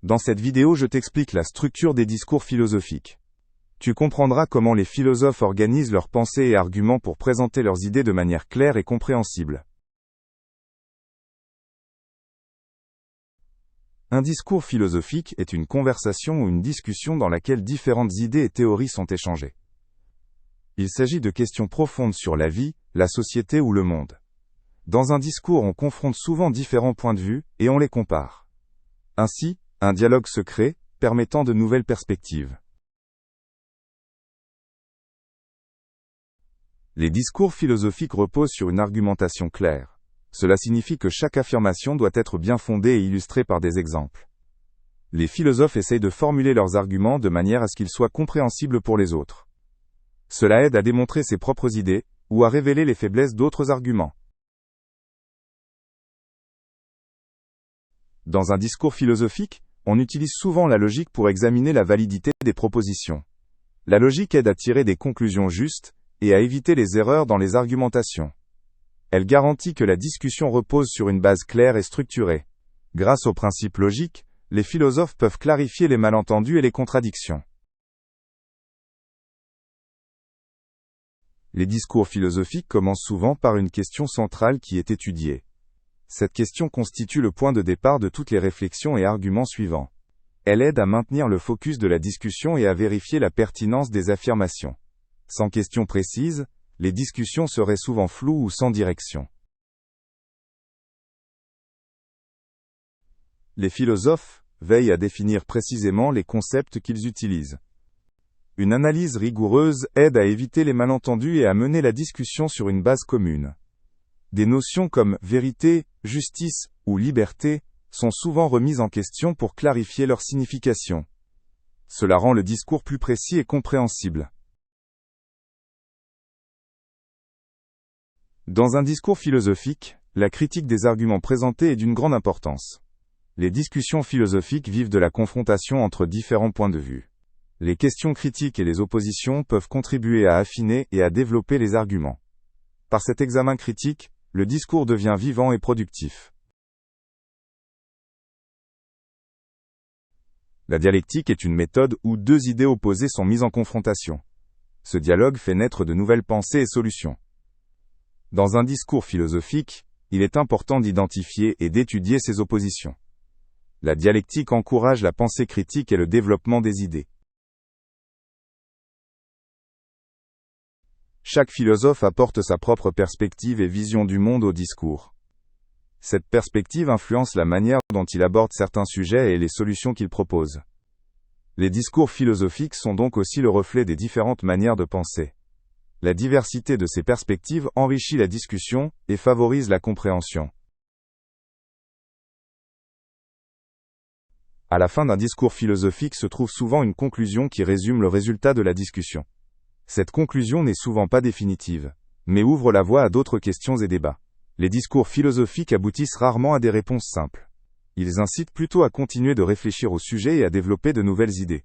Dans cette vidéo, je t'explique la structure des discours philosophiques. Tu comprendras comment les philosophes organisent leurs pensées et arguments pour présenter leurs idées de manière claire et compréhensible. Un discours philosophique est une conversation ou une discussion dans laquelle différentes idées et théories sont échangées. Il s'agit de questions profondes sur la vie, la société ou le monde. Dans un discours, on confronte souvent différents points de vue, et on les compare. Ainsi, un dialogue se crée, permettant de nouvelles perspectives. Les discours philosophiques reposent sur une argumentation claire. Cela signifie que chaque affirmation doit être bien fondée et illustrée par des exemples. Les philosophes essayent de formuler leurs arguments de manière à ce qu'ils soient compréhensibles pour les autres. Cela aide à démontrer ses propres idées, ou à révéler les faiblesses d'autres arguments. Dans un discours philosophique, on utilise souvent la logique pour examiner la validité des propositions. La logique aide à tirer des conclusions justes, et à éviter les erreurs dans les argumentations. Elle garantit que la discussion repose sur une base claire et structurée. Grâce aux principes logiques, les philosophes peuvent clarifier les malentendus et les contradictions. Les discours philosophiques commencent souvent par une question centrale qui est étudiée. Cette question constitue le point de départ de toutes les réflexions et arguments suivants. Elle aide à maintenir le focus de la discussion et à vérifier la pertinence des affirmations. Sans question précise, les discussions seraient souvent floues ou sans direction. Les philosophes veillent à définir précisément les concepts qu'ils utilisent. Une analyse rigoureuse aide à éviter les malentendus et à mener la discussion sur une base commune. Des notions comme vérité, justice ou liberté sont souvent remises en question pour clarifier leur signification. Cela rend le discours plus précis et compréhensible. Dans un discours philosophique, la critique des arguments présentés est d'une grande importance. Les discussions philosophiques vivent de la confrontation entre différents points de vue. Les questions critiques et les oppositions peuvent contribuer à affiner et à développer les arguments. Par cet examen critique, le discours devient vivant et productif. La dialectique est une méthode où deux idées opposées sont mises en confrontation. Ce dialogue fait naître de nouvelles pensées et solutions. Dans un discours philosophique, il est important d'identifier et d'étudier ces oppositions. La dialectique encourage la pensée critique et le développement des idées. Chaque philosophe apporte sa propre perspective et vision du monde au discours. Cette perspective influence la manière dont il aborde certains sujets et les solutions qu'il propose. Les discours philosophiques sont donc aussi le reflet des différentes manières de penser. La diversité de ces perspectives enrichit la discussion et favorise la compréhension. À la fin d'un discours philosophique se trouve souvent une conclusion qui résume le résultat de la discussion. Cette conclusion n'est souvent pas définitive, mais ouvre la voie à d'autres questions et débats. Les discours philosophiques aboutissent rarement à des réponses simples. Ils incitent plutôt à continuer de réfléchir au sujet et à développer de nouvelles idées.